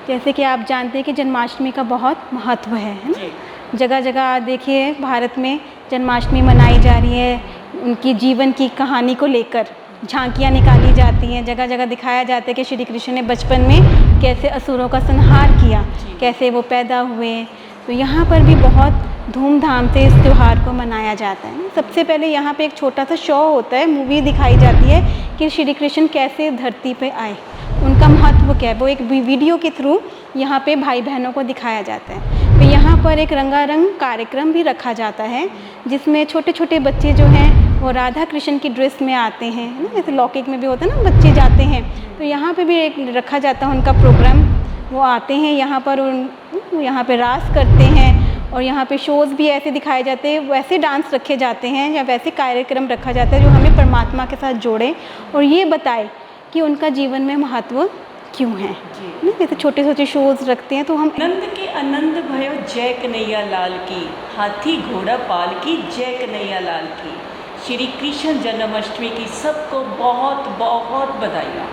जैसे कि आप जानते हैं कि जन्माष्टमी का बहुत महत्व है ना। जगह जगह देखिए भारत में जन्माष्टमी मनाई जा रही है। उनकी जीवन की कहानी को लेकर झांकियाँ निकाली जाती हैं, जगह जगह दिखाया जाता है कि श्री कृष्ण ने बचपन में कैसे असुरों का संहार किया, कैसे वो पैदा हुए। तो यहाँ पर भी बहुत धूमधाम से इस त्यौहार को मनाया जाता है। सबसे पहले यहाँ पे एक छोटा सा शो होता है, मूवी दिखाई जाती है कि श्री कृष्ण कैसे धरती पे आए, उनका महत्व क्या है, वो एक वीडियो के थ्रू यहाँ पे भाई बहनों को दिखाया जाता है। तो यहाँ पर एक रंगारंग कार्यक्रम भी रखा जाता है जिसमें छोटे छोटे बच्चे जो हैं वो राधा कृष्ण की ड्रेस में आते हैं ना, जैसे लौकिक में भी होता है ना, बच्चे जाते हैं। तो यहाँ पे भी एक रखा जाता है उनका प्रोग्राम। वो आते हैं यहाँ पर, यहाँ पे रास करते हैं और यहाँ पे शोज़ भी ऐसे दिखाए जाते हैं, वैसे डांस रखे जाते हैं या वैसे कार्यक्रम रखा जाता है जो हमें परमात्मा के साथ जोड़े और ये बताए कि उनका जीवन में महत्व क्यों है ना। जैसे छोटे छोटे शोज़ रखते हैं तो हम नंद के आनंद भयो जय कन्हैया लाल की, हाथी घोड़ा पाल की जय कन्हैया लाल की। श्री कृष्ण जन्माष्टमी की सबको बहुत बहुत बधाइयाँ।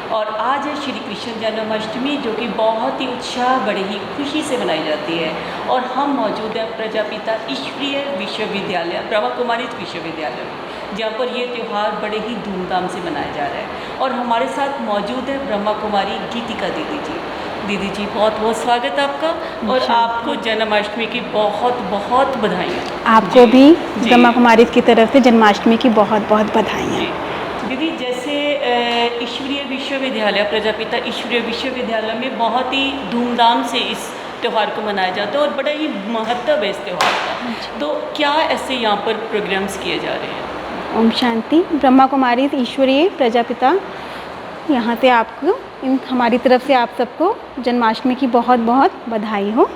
और आज है श्री कृष्ण जन्माष्टमी जो कि बहुत ही उत्साह बड़े ही खुशी से मनाई जाती है। और हम मौजूद हैं प्रजापिता ईश्वरीय विश्वविद्यालय, ब्रह्मा कुमारी विश्वविद्यालय में, जहाँ पर ये त्यौहार बड़े ही धूमधाम से मनाया जा रहा है। और हमारे साथ मौजूद है ब्रह्मा कुमारी गीतिका दीदी जी। दीदी जी बहुत बहुत स्वागत आपका और आपको जन्माष्टमी की बहुत बहुत बधाइयाँ। आपको भी ब्रह्मा कुमारी की तरफ से जन्माष्टमी की बहुत बहुत बधाइयाँ। दीदी जैसे ईश्वरीय विश्वविद्यालय, प्रजापिता ईश्वरीय विश्वविद्यालय में बहुत ही धूमधाम से इस त्यौहार को मनाया जाता है और बड़ा ही महत्व है इस त्यौहार का। तो क्या ऐसे यहाँ पर प्रोग्राम्स किए जा रहे हैं? ओम शांति। ब्रह्मा कुमारी ईश्वरीय प्रजापिता यहाँ से आपको हमारी तरफ से आप सबको जन्माष्टमी की बहुत बहुत बधाई हो।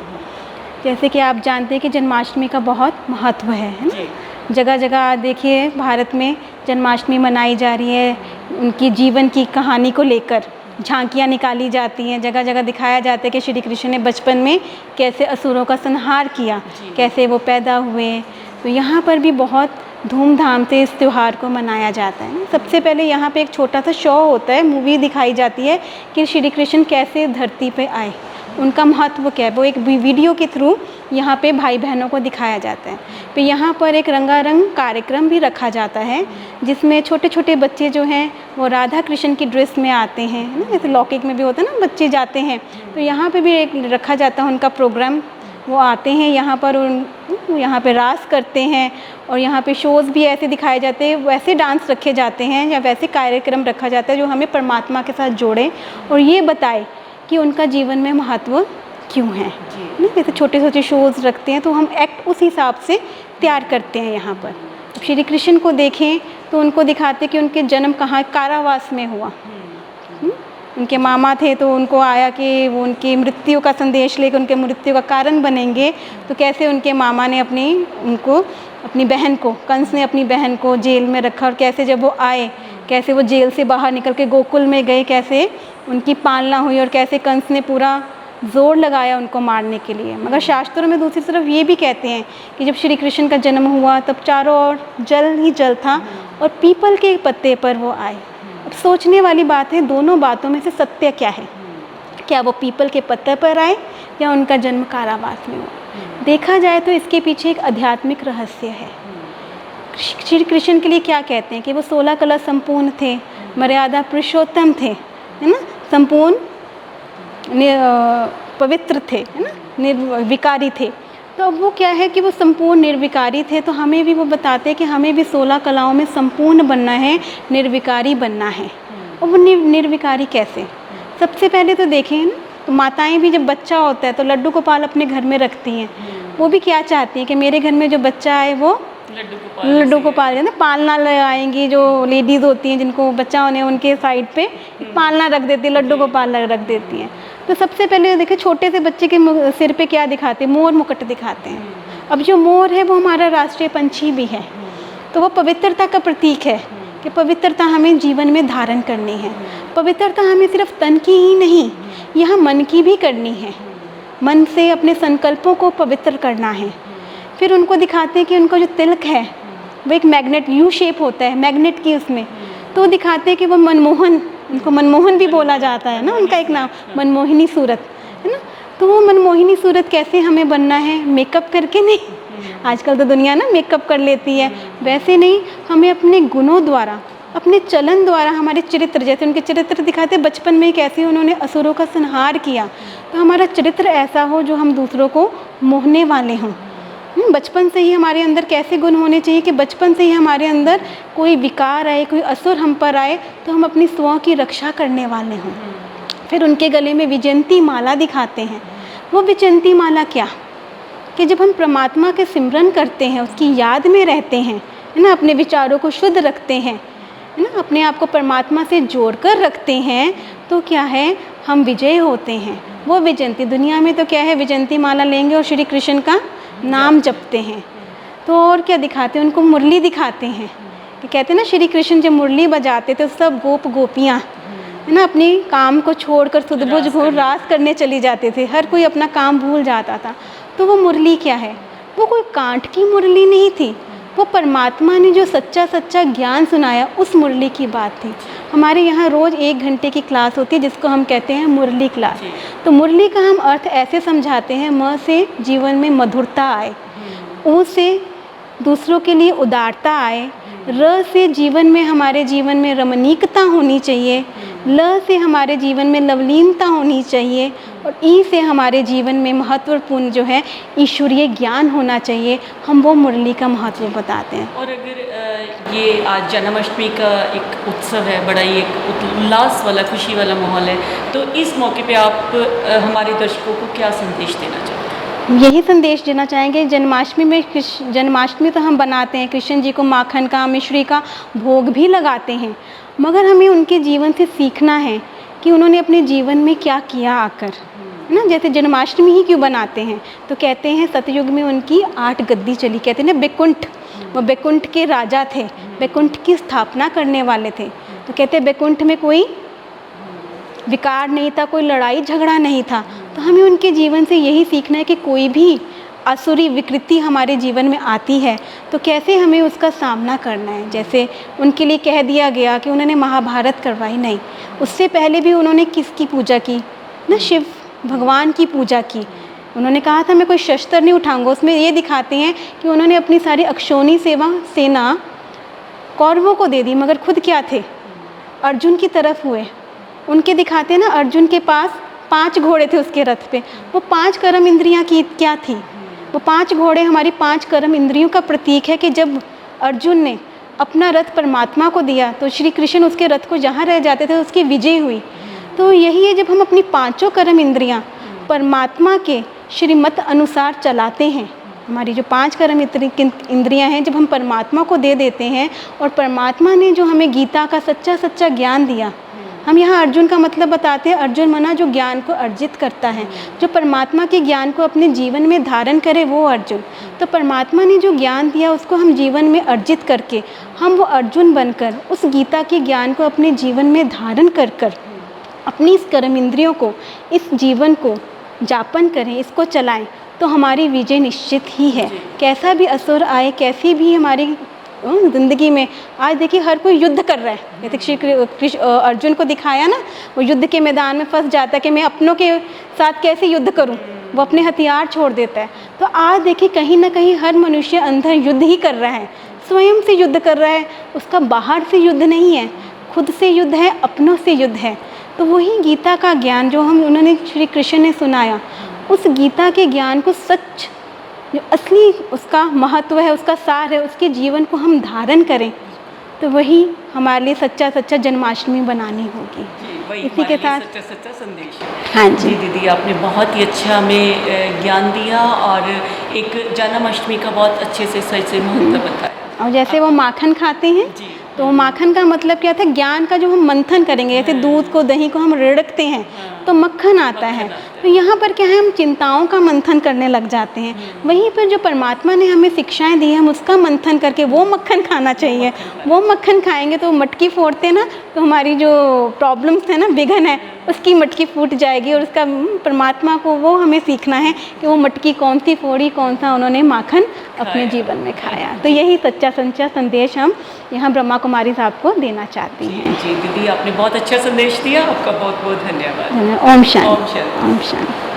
जैसे कि आप जानते हैं कि जन्माष्टमी का बहुत महत्व है ना। जगह जगह देखिए भारत में जन्माष्टमी मनाई जा रही है। उनकी जीवन की कहानी को लेकर झांकियाँ निकाली जाती हैं, जगह जगह दिखाया जाता है कि श्री कृष्ण ने बचपन में कैसे असुरों का संहार किया, कैसे वो पैदा हुए। तो यहाँ पर भी बहुत धूमधाम से इस त्यौहार को मनाया जाता है। सबसे पहले यहाँ पे एक छोटा सा शो होता है, मूवी दिखाई जाती है कि श्री कृष्ण कैसे धरती पे आए, उनका महत्व क्या है, वो एक वीडियो के थ्रू यहाँ पे भाई बहनों को दिखाया जाता है। तो यहाँ पर एक रंगारंग कार्यक्रम भी रखा जाता है जिसमें छोटे छोटे बच्चे जो हैं वो राधा कृष्ण की ड्रेस में आते हैं ना, जैसे लौकिक में भी होता है ना, बच्चे जाते हैं। तो यहाँ पे भी एक रखा जाता है उनका प्रोग्राम। वो आते हैं यहाँ पर, यहाँ पे रास करते हैं और यहाँ पे शोज़ भी ऐसे दिखाए जाते हैं, वैसे डांस रखे जाते हैं या वैसे कार्यक्रम रखा जाता है जो हमें परमात्मा के साथ जोड़े और ये बताए कि उनका जीवन में महत्व क्यों है ना। जैसे छोटे छोटे शोज़ रखते हैं तो हम एक्ट उस हिसाब से तैयार करते हैं। यहाँ पर श्री कृष्ण को देखें तो उनको दिखाते कि उनके जन्म कहाँ, कारावास में हुआ। उनके मामा थे तो उनको आया कि वो उनकी मृत्यु का संदेश लेकर उनके मृत्यु का कारण बनेंगे। तो कैसे उनके मामा ने अपनी बहन को, कंस ने अपनी बहन को जेल में रखा और कैसे जब वो आए, कैसे वो जेल से बाहर निकल के गोकुल में गए, कैसे उनकी पालना हुई और कैसे कंस ने पूरा जोर लगाया उनको मारने के लिए। मगर शास्त्रों में दूसरी तरफ ये भी कहते हैं कि जब श्री कृष्ण का जन्म हुआ तब चारों ओर जल ही जल था और पीपल के पत्ते पर वो आए। अब सोचने वाली बात है, दोनों बातों में से सत्य क्या है? क्या वो पीपल के पत्ते पर आए या उनका जन्म कारावास में हुआ? देखा जाए तो इसके पीछे एक आध्यात्मिक रहस्य है। श्री कृष्ण के लिए क्या कहते हैं कि वो 16 कला संपूर्ण थे, मर्यादा पुरुषोत्तम थे, है ना, संपूर्ण पवित्र थे, है ना, निर्विकारी थे। तो अब वो क्या है कि वो संपूर्ण निर्विकारी थे। तो हमें भी वो बताते हैं कि हमें भी 16 कलाओं में संपूर्ण बनना है, निर्विकारी बनना है। और वो निर्विकारी कैसे? सबसे पहले तो देखें ना, तो माताएं भी जब बच्चा होता है तो लड्डू गोपाल अपने घर में रखती हैं। वो भी क्या चाहती हैं कि मेरे घर में जो बच्चा आए वो लड्डू गोपाल ना पालना लगाएंगी। जो लेडीज़ होती हैं जिनको बच्चा होने उनके साइड पे पालना रख देती है, लड्डू गोपाल रख देती हैं। तो सबसे पहले देखिए छोटे से बच्चे के सिर पे क्या दिखाते हैं? मोर मुकुट दिखाते हैं। अब जो मोर है वो हमारा राष्ट्रीय पंछी भी है, तो वो पवित्रता का प्रतीक है कि पवित्रता हमें जीवन में धारण करनी है। पवित्रता हमें सिर्फ तन की ही नहीं, यह मन की भी करनी है। मन से अपने संकल्पों को पवित्र करना है। फिर उनको दिखाते हैं कि उनका जो तिलक है वो एक मैग्नेट, यू शेप होता है मैग्नेट की उसमें, तो दिखाते हैं कि वो मनमोहन, उनको मनमोहन भी बोला जाता है ना, उनका एक नाम मनमोहिनी सूरत, है ना। तो वो मनमोहिनी सूरत कैसे हमें बनना है, मेकअप करके नहीं, आजकल तो दुनिया ना मेकअप कर लेती है, वैसे नहीं, हमें अपने गुणों द्वारा, अपने चलन द्वारा, हमारे चरित्र, जैसे उनके चरित्र दिखाते बचपन में कैसे उन्होंने असुरों का संहार किया, तो हमारा चरित्र ऐसा हो जो हम दूसरों को मोहने वाले हों। बचपन से ही हमारे अंदर कैसे गुण होने चाहिए कि बचपन से ही हमारे अंदर कोई विकार आए, कोई असुर हम पर आए तो हम अपनी स्वों की रक्षा करने वाले हों। फिर उनके गले में विजयंती माला दिखाते हैं। वो विजयंती माला क्या, कि जब हम परमात्मा के सिमरन करते हैं, उसकी याद में रहते हैं, है ना, अपने विचारों को शुद्ध रखते हैं, है ना, अपने आप को परमात्मा से जोड़ कर रखते हैं, तो क्या है, हम विजय होते हैं। वो विजयंती, दुनिया में तो क्या है, विजयंती माला लेंगे और श्री कृष्ण का नाम जपते हैं। तो और क्या दिखाते हैं, उनको मुरली दिखाते हैं, कि कहते हैं ना श्री कृष्ण जब मुरली बजाते तो सब गोप गोपियाँ, है ना, अपनी काम को छोड़कर सुधबुझ घोर रास करने चली जाते थे, हर कोई अपना काम भूल जाता था। तो वो मुरली क्या है, वो कोई कांठ की मुरली नहीं थी, वो परमात्मा ने जो सच्चा सच्चा ज्ञान सुनाया उस मुरली की बात थी। हमारे यहाँ रोज़ 1 घंटे की क्लास होती है जिसको हम कहते हैं मुरली क्लास। तो मुरली का हम अर्थ ऐसे समझाते हैं, म से जीवन में मधुरता आए, ऊ से दूसरों के लिए उदारता आए, र से जीवन में, हमारे जीवन में रमणीकता होनी चाहिए, ल से हमारे जीवन में लवलीनता होनी चाहिए, और ई से हमारे जीवन में महत्वपूर्ण जो है ईश्वरीय ज्ञान होना चाहिए। हम वो मुरली का महत्व बताते हैं। और अगर ये आज जन्माष्टमी का एक उत्सव है, बड़ा ही एक उल्लास वाला, खुशी वाला माहौल है, तो इस मौके पे आप हमारे दर्शकों को क्या संदेश देना चाहते हैं? यही संदेश देना चाहेंगे, जन्माष्टमी में जन्माष्टमी तो हम बनाते हैं, कृष्ण जी को माखन का, मिश्री का भोग भी लगाते हैं, मगर हमें उनके जीवन से सीखना है कि उन्होंने अपने जीवन में क्या किया आकर, है ना। जैसे जन्माष्टमी ही क्यों बनाते हैं, तो कहते हैं सतयुग में उनकी 8 गद्दी चली, कहते हैं ना बैकुंठ, वो बैकुंठ के राजा थे, बैकुंठ की स्थापना करने वाले थे। तो कहते हैं बैकुंठ में कोई विकार नहीं था, कोई लड़ाई झगड़ा नहीं था। तो हमें उनके जीवन से यही सीखना है कि कोई भी आसुरी विकृति हमारे जीवन में आती है तो कैसे हमें उसका सामना करना है। जैसे उनके लिए कह दिया गया कि उन्होंने महाभारत करवाई, नहीं, उससे पहले भी उन्होंने किसकी पूजा की ना, शिव भगवान की पूजा की। उन्होंने कहा था मैं कोई शस्त्र नहीं उठाऊंगा। उसमें ये दिखाते हैं कि उन्होंने अपनी सारी अक्षौनी सेना कौरवों को दे दी, मगर खुद क्या थे, अर्जुन की तरफ हुए। उनके दिखाते हैं ना, अर्जुन के पास 5 घोड़े थे उसके रथ पे, वो 5 कर्म इंद्रियाँ की क्या थी, वो 5 घोड़े हमारी 5 कर्म इंद्रियों का प्रतीक है कि जब अर्जुन ने अपना रथ परमात्मा को दिया तो श्री कृष्ण उसके रथ को जहाँ रह जाते थे उसकी विजय हुई। तो यही है, जब हम अपनी 5 कर्म इंद्रियाँ परमात्मा के श्रीमत अनुसार चलाते हैं, हमारी जो 5 कर्म इंद्रियाँ हैं जब हम परमात्मा को दे देते हैं, और परमात्मा ने जो हमें गीता का सच्चा सच्चा ज्ञान दिया, हम यहाँ अर्जुन का मतलब बताते हैं, अर्जुन मना जो ज्ञान को अर्जित करता है, जो परमात्मा के ज्ञान को अपने जीवन में धारण करे वो अर्जुन। तो परमात्मा ने जो ज्ञान दिया उसको हम जीवन में अर्जित करके हम वो अर्जुन बनकर उस गीता के ज्ञान को अपने जीवन में धारण कर कर अपनी इस कर्म इंद्रियों को, इस जीवन को जापन करें, इसको चलाएं, तो हमारी विजय निश्चित ही है। कैसा भी असुर आए, कैसी भी हमारी ज़िंदगी में, आज देखिए हर कोई युद्ध कर रहा है। जैसे श्री अर्जुन को दिखाया ना, वो युद्ध के मैदान में फंस जाता है कि मैं अपनों के साथ कैसे युद्ध करूं, वो अपने हथियार छोड़ देता है। तो आज देखिए कहीं ना कहीं हर मनुष्य अंदर युद्ध ही कर रहा है, स्वयं से युद्ध कर रहा है, उसका बाहर से युद्ध नहीं है, खुद से युद्ध है, अपनों से युद्ध है। तो वही गीता का ज्ञान जो उन्होंने श्री कृष्ण ने सुनाया, उस गीता के ज्ञान को सच जो असली उसका महत्व है, उसका सार है, उसके जीवन को हम धारण करें, तो वही हमारे लिए सच्चा सच्चा जन्माष्टमी बनानी होगी। इसी के साथ सच्चा सच्चा संदेश। हाँ जी दीदी, आपने बहुत ही अच्छा हमें ज्ञान दिया और एक जन्माष्टमी का बहुत अच्छे से सही से महत्व बताया। और जैसे वो माखन खाते हैं, जी, तो माखन का मतलब क्या था, ज्ञान का जो हम मंथन करेंगे, जैसे दूध को, दही को हम रिड़कते हैं तो मक्खन आता है। तो यहाँ पर क्या है, हम चिंताओं का मंथन करने लग जाते हैं। वहीं पर जो परमात्मा ने हमें शिक्षाएं दी, हम उसका मंथन करके वो मक्खन खाना चाहिए। वो मक्खन खाएंगे तो मटकी फोड़ते ना, तो हमारी जो प्रॉब्लम्स है ना, विघन है, उसकी मटकी फूट जाएगी। और उसका परमात्मा को वो हमें सीखना है कि वो मटकी कौन सी फोड़ी, कौन सा उन्होंने माखन अपने जीवन में खाया। तो यही सच्चा सच्चा संदेश हम यहाँ ब्रह्मा कुमारी साहब को देना चाहती हैं। जी दीदी, आपने बहुत अच्छा संदेश दिया, आपका बहुत बहुत धन्यवाद। ओम शांति। ओम शांति। ओम शांति।